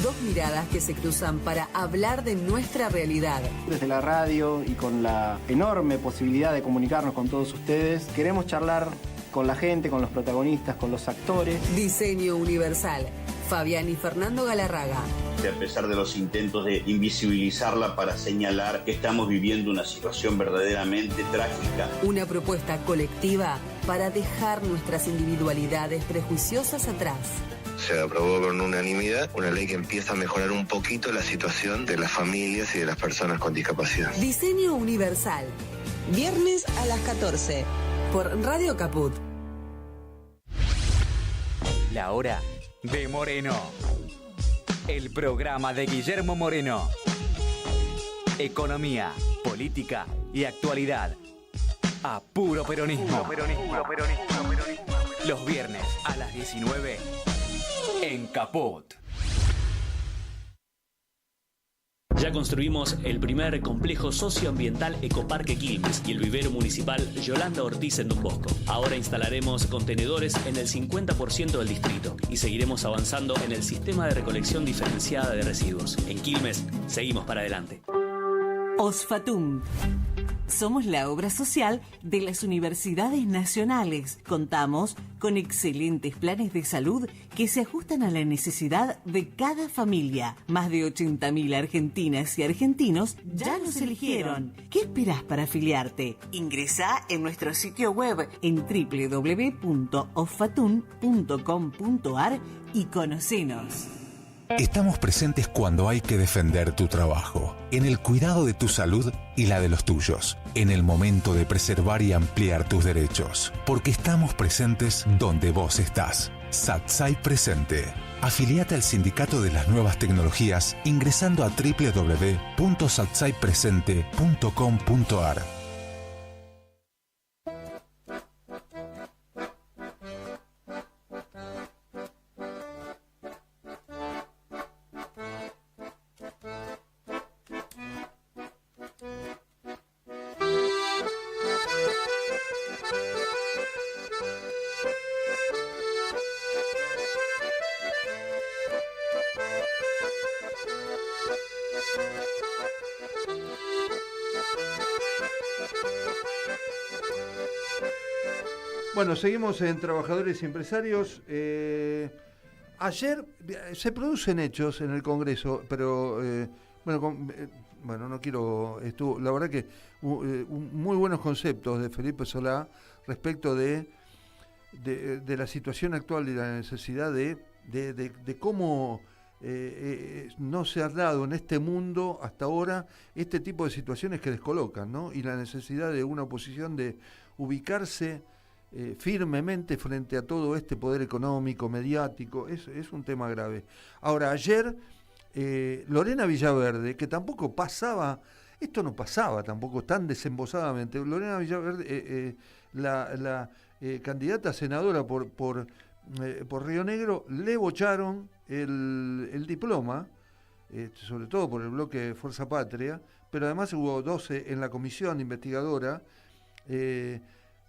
Dos miradas que se cruzan para hablar de nuestra realidad.
Desde la radio y con la enorme posibilidad de comunicarnos con todos ustedes, queremos charlar con la gente, con los protagonistas, con los actores.
Diseño Universal. Fabián y Fernando Galarraga.
A pesar de los intentos de invisibilizarla para señalar que estamos viviendo una situación verdaderamente trágica.
Una propuesta colectiva para dejar nuestras individualidades prejuiciosas atrás.
Se aprobó con unanimidad una ley que empieza a mejorar un poquito la situación de las familias y de las personas con discapacidad.
Diseño Universal. Viernes a las 14 por Radio Caput.
La hora de Moreno. El programa de Guillermo Moreno. Economía, política y actualidad. A puro peronismo. Los viernes a las 19 en Caput.
Ya construimos el primer complejo socioambiental Ecoparque Quilmes y el vivero municipal Yolanda Ortiz en Don Bosco. Ahora instalaremos contenedores en el 50% del distrito y seguiremos avanzando en el sistema de recolección diferenciada de residuos. En Quilmes, seguimos para adelante.
Osfatum. Somos la obra social de las universidades nacionales. Contamos con excelentes planes de salud que se ajustan a la necesidad de cada familia. Más de 80.000 argentinas y argentinos ya nos eligieron. ¿Qué esperás para afiliarte? Ingresá en nuestro sitio web en www.osfatum.com.ar y conocenos.
Estamos presentes cuando hay que defender tu trabajo, en el cuidado de tu salud y la de los tuyos, en el momento de preservar y ampliar tus derechos, porque estamos presentes donde vos estás. Satsai Presente. Afiliate al Sindicato de las Nuevas Tecnologías ingresando a www.satsaipresente.com.ar.
Bueno, seguimos en Trabajadores y Empresarios. Ayer se producen hechos en el Congreso, pero no quiero... la verdad que muy buenos conceptos de Felipe Solá respecto de la situación actual y la necesidad de cómo no se ha dado en este mundo hasta ahora este tipo de situaciones que descolocan, ¿no? Y la necesidad de una oposición de ubicarse firmemente frente a todo este poder económico, mediático. Es un tema grave. Ahora, ayer Lorena Villaverde, que tampoco pasaba, esto no pasaba tampoco tan desembosadamente, Lorena Villaverde, la candidata a senadora por Río Negro, le bocharon el diploma, sobre todo por el bloque Fuerza Patria, pero además hubo 12 en la comisión investigadora,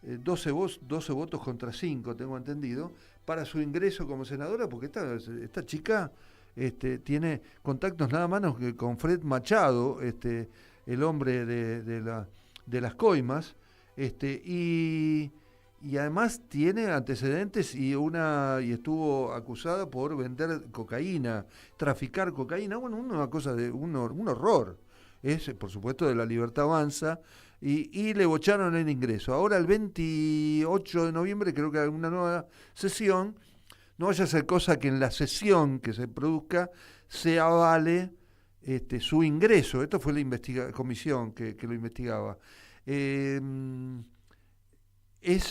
12 votos contra 5, tengo entendido, para su ingreso como senadora, porque esta chica tiene contactos nada menos que con Fred Machado, el hombre de las coimas, y además tiene antecedentes y estuvo acusada por vender cocaína, traficar cocaína, una cosa de un horror. Es, por supuesto, de La Libertad Avanza, y le bocharon el ingreso. Ahora, el 28 de noviembre, creo que hay una nueva sesión. No vaya a ser cosa que en la sesión que se produzca se avale su ingreso, esto fue la comisión que lo investigaba, es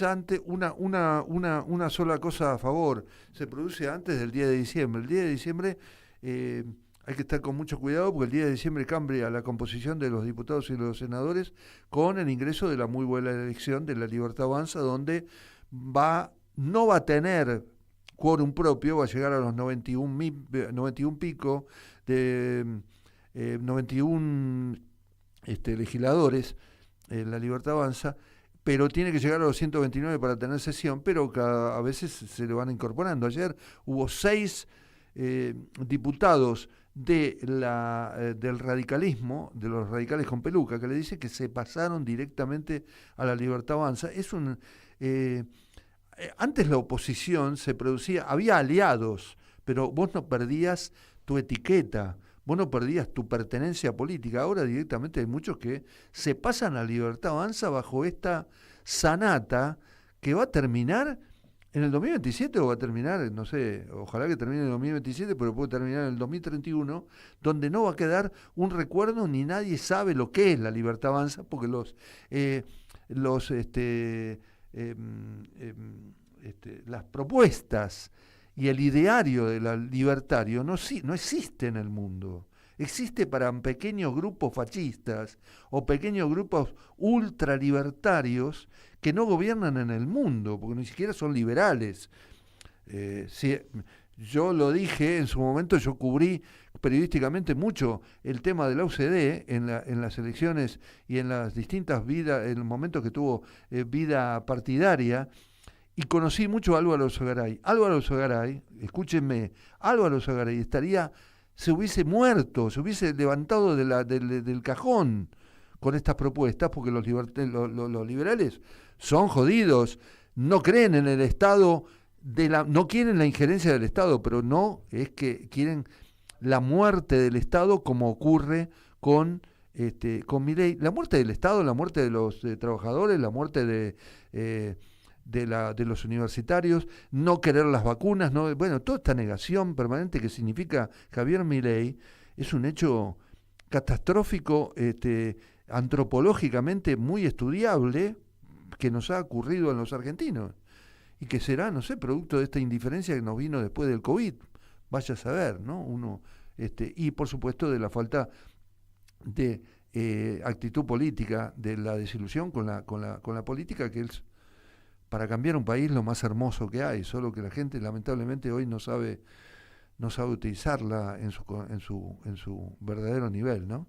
ante una sola cosa a favor, se produce antes del 10 de diciembre. El 10 de diciembre hay que estar con mucho cuidado porque el 10 de diciembre cambia la composición de los diputados y los senadores con el ingreso de la muy buena elección de La Libertad Avanza, donde no va a tener quórum propio, va a llegar a los 91 pico de 91 legisladores, La Libertad Avanza, pero tiene que llegar a los 129 para tener sesión, pero a veces se le van incorporando. Ayer hubo 6 diputados del radicalismo, de los radicales con peluca, que le dice que se pasaron directamente a La Libertad Avanza. Antes la oposición se producía, había aliados, pero vos no perdías tu etiqueta, vos no perdías tu pertenencia política. Ahora directamente hay muchos que se pasan a Libertad Avanza bajo esta sanata que va a terminar en el 2027 o va a terminar, no sé, ojalá que termine en el 2027, pero puede terminar en el 2031, donde no va a quedar un recuerdo ni nadie sabe lo que es la Libertad Avanza, porque las propuestas y el ideario de la libertario no existe en el mundo. Existe para pequeños grupos fascistas o pequeños grupos ultralibertarios que no gobiernan en el mundo, porque ni siquiera son liberales. Yo lo dije en su momento, yo cubrí periodísticamente mucho el tema de la UCD en las elecciones y en las distintas vidas, en los momentos que tuvo vida partidaria, y conocí mucho a Álvaro Sogaray. Álvaro Sogaray, escúchenme, Álvaro Sogaray se hubiese muerto, se hubiese levantado del cajón con estas propuestas, porque los liberales son jodidos, no creen en el Estado, no quieren la injerencia del Estado, pero no es que quieren la muerte del Estado, como ocurre con Milei. La muerte del Estado, la muerte de los trabajadores, la muerte de los universitarios, no querer las vacunas, toda esta negación permanente que significa Javier Milei es un hecho catastrófico, antropológicamente muy estudiable, que nos ha ocurrido en los argentinos y que será, no sé, producto de esta indiferencia que nos vino después del COVID, vaya a saber, ¿no? Y por supuesto de la falta de actitud política, de la desilusión con la política, que es para cambiar un país lo más hermoso que hay, solo que la gente lamentablemente hoy no sabe utilizarla en su verdadero nivel, ¿no?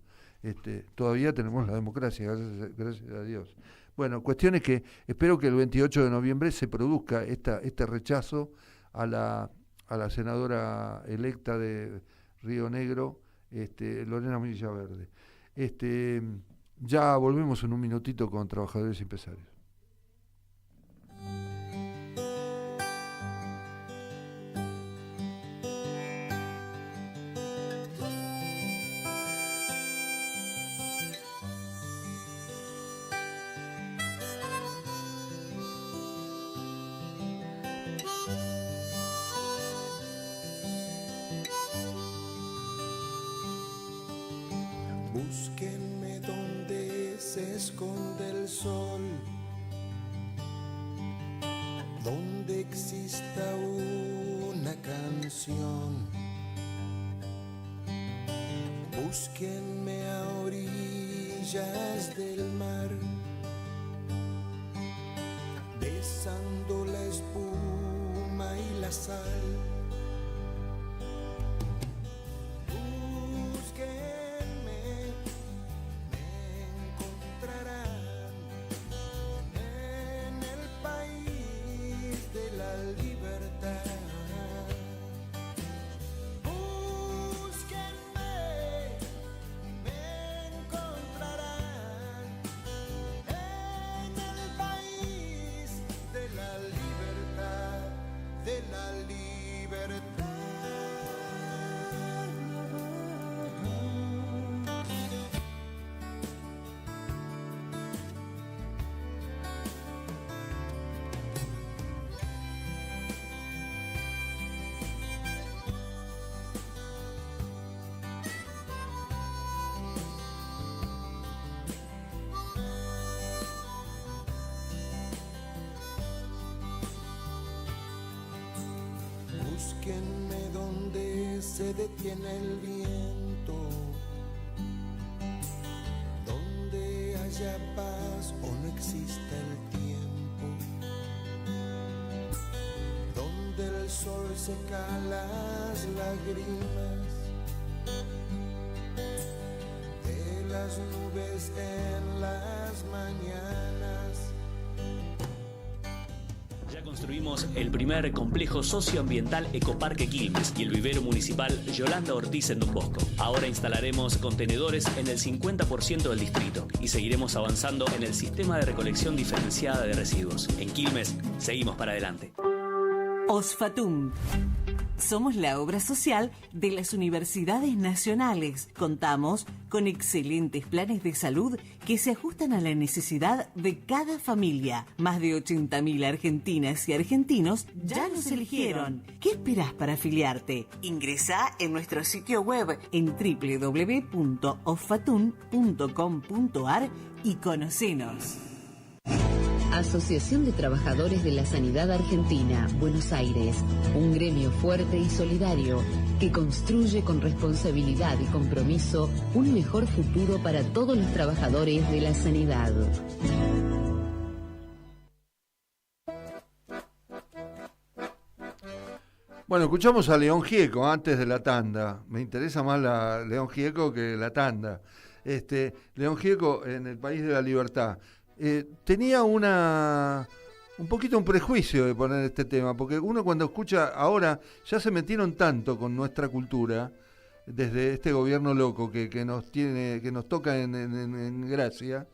Todavía tenemos la democracia, gracias a Dios. Bueno, cuestión es que espero que el 28 de noviembre se produzca este rechazo a la senadora electa de Río Negro, Lorena Munilla Verde. Ya volvemos en un minutito con Trabajadores y Empresarios.
Búsquenme donde se esconde el sol, donde exista una canción. Búsquenme a orillas del mar, besando la espuma y la sal. se detiene el viento, donde haya paz o no exista el tiempo, donde el sol seca las lágrimas de las nubes en las mañanas.
Ya construimos el primer complejo socioambiental Ecoparque Quilmes y el vivero municipal Yolanda Ortiz en Don Bosco. Ahora instalaremos contenedores en el 50% del distrito y seguiremos avanzando en el sistema de recolección diferenciada de residuos. En Quilmes, seguimos para adelante.
Osfatum. Somos la obra social de las universidades nacionales. Contamos con excelentes planes de salud que se ajustan a la necesidad de cada familia. Más de 80.000 argentinas y argentinos ya nos eligieron. ¿Qué esperás para afiliarte? Ingresá en nuestro sitio web en www.osfatum.com.ar y conocenos.
Asociación de Trabajadores de la Sanidad Argentina, Buenos Aires. Un gremio fuerte y solidario que construye con responsabilidad y compromiso un mejor futuro para todos los trabajadores de la sanidad.
Bueno, escuchamos a León Gieco antes de la tanda. Me interesa más la León Gieco que la tanda. León Gieco en El País de la Libertad. Tenía un poquito un prejuicio de poner este tema, porque uno cuando escucha ahora, ya se metieron tanto con nuestra cultura, desde este gobierno loco que nos toca en gracia,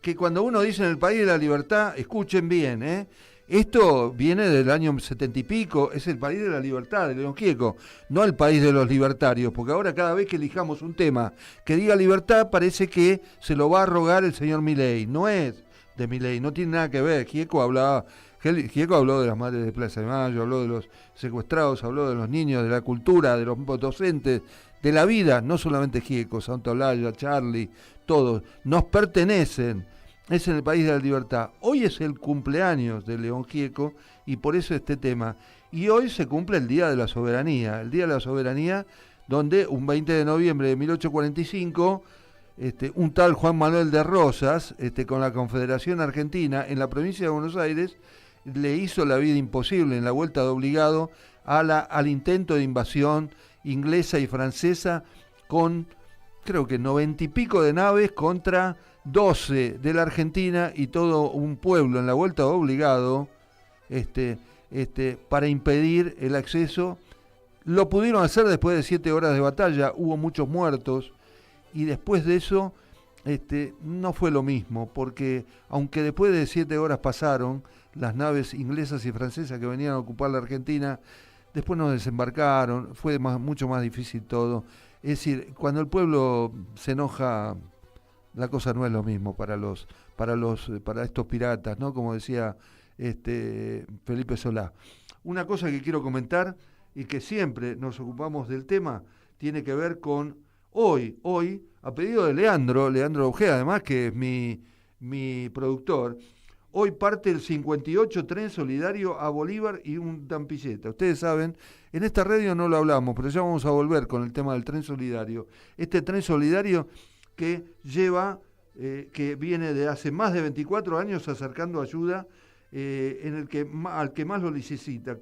que cuando uno dice en El País de la Libertad, escuchen bien, esto viene del año 70 y pico, es El País de la Libertad de León Gieco, no El País de los Libertarios, porque ahora cada vez que elijamos un tema que diga libertad, parece que se lo va a rogar el señor Milei. No es de Milei, no tiene nada que ver. Gieco habló de las madres de Plaza de Mayo, habló de los secuestrados, habló de los niños, de la cultura, de los docentes, de la vida, no solamente Gieco, Santolaya, Charlie, todos, nos pertenecen. Es en El País de la Libertad. Hoy es el cumpleaños de León Gieco y por eso este tema. Y hoy se cumple el Día de la Soberanía. El Día de la Soberanía, donde un 20 de noviembre de 1845, un tal Juan Manuel de Rosas, con la Confederación Argentina, en la provincia de Buenos Aires, le hizo la vida imposible en la vuelta de obligado al intento de invasión inglesa y francesa con, creo que 90 y pico de naves contra 12 de la Argentina y todo un pueblo en la vuelta obligado para impedir el acceso. Lo pudieron hacer después de 7 horas de batalla, hubo muchos muertos y después de eso no fue lo mismo, porque aunque después de 7 horas pasaron las naves inglesas y francesas que venían a ocupar la Argentina, después nos desembarcaron, fue mucho más difícil todo. Es decir, cuando el pueblo se enoja, la cosa no es lo mismo para estos piratas, ¿no? Como decía Felipe Solá. Una cosa que quiero comentar y que siempre nos ocupamos del tema tiene que ver con hoy, a pedido de Leandro Ojeda, además que es mi productor, hoy parte el 58 tren solidario a Bolívar y un Dampilleta. Ustedes saben, en esta radio no lo hablamos, pero ya vamos a volver con el tema del tren solidario. Este tren solidario que que viene de hace más de 24 años acercando ayuda al que más lo necesita,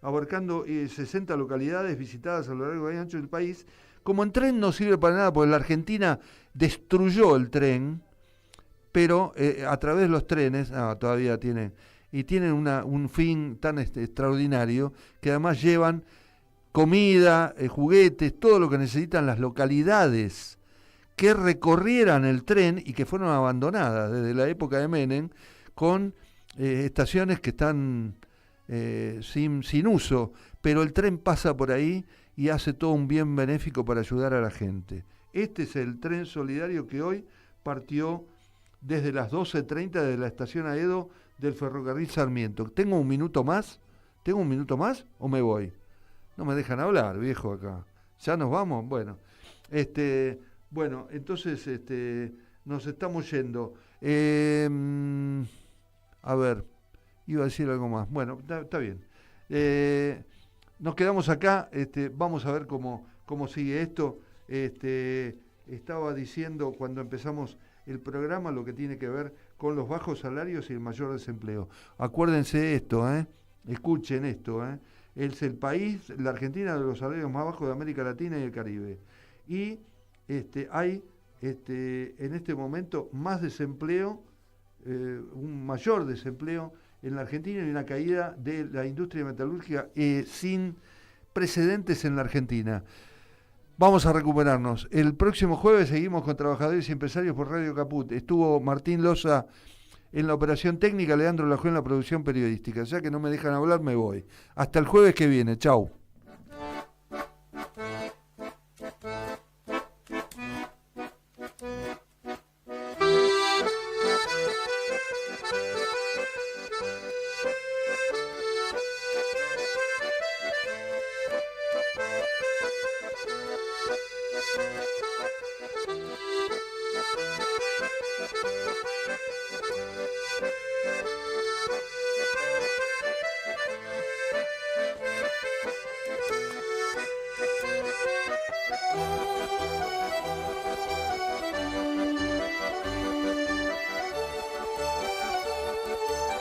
abarcando 60 localidades visitadas a lo largo y ancho del país. Como en tren no sirve para nada, porque la Argentina destruyó el tren, pero a través de los trenes, todavía tienen un fin tan extraordinario, que además llevan comida, juguetes, todo lo que necesitan las localidades que recorrieran el tren y que fueron abandonadas desde la época de Menem, con estaciones que están sin uso, pero el tren pasa por ahí y hace todo un bien benéfico para ayudar a la gente. Este es el tren solidario que hoy partió desde las 12:30 de la estación Aedo del ferrocarril Sarmiento. ¿Tengo un minuto más? ¿O me voy? No me dejan hablar, viejo, acá. ¿Ya nos vamos? Bueno, entonces nos estamos yendo. A ver, iba a decir algo más. Bueno, está bien. nos quedamos acá, vamos a ver cómo sigue esto. Estaba diciendo cuando empezamos el programa lo que tiene que ver con los bajos salarios y el mayor desempleo. Acuérdense esto, escuchen esto, es el país, la Argentina, de los salarios más bajos de América Latina y el Caribe. Y hay en este momento más desempleo, un mayor desempleo en la Argentina y una caída de la industria metalúrgica sin precedentes en la Argentina. Vamos a recuperarnos. El próximo jueves seguimos con Trabajadores y Empresarios por Radio Caput. Estuvo Martín Loza en la operación técnica, Leandro Lajó en la producción periodística. Ya que no me dejan hablar, me voy. Hasta el jueves que viene. Chau.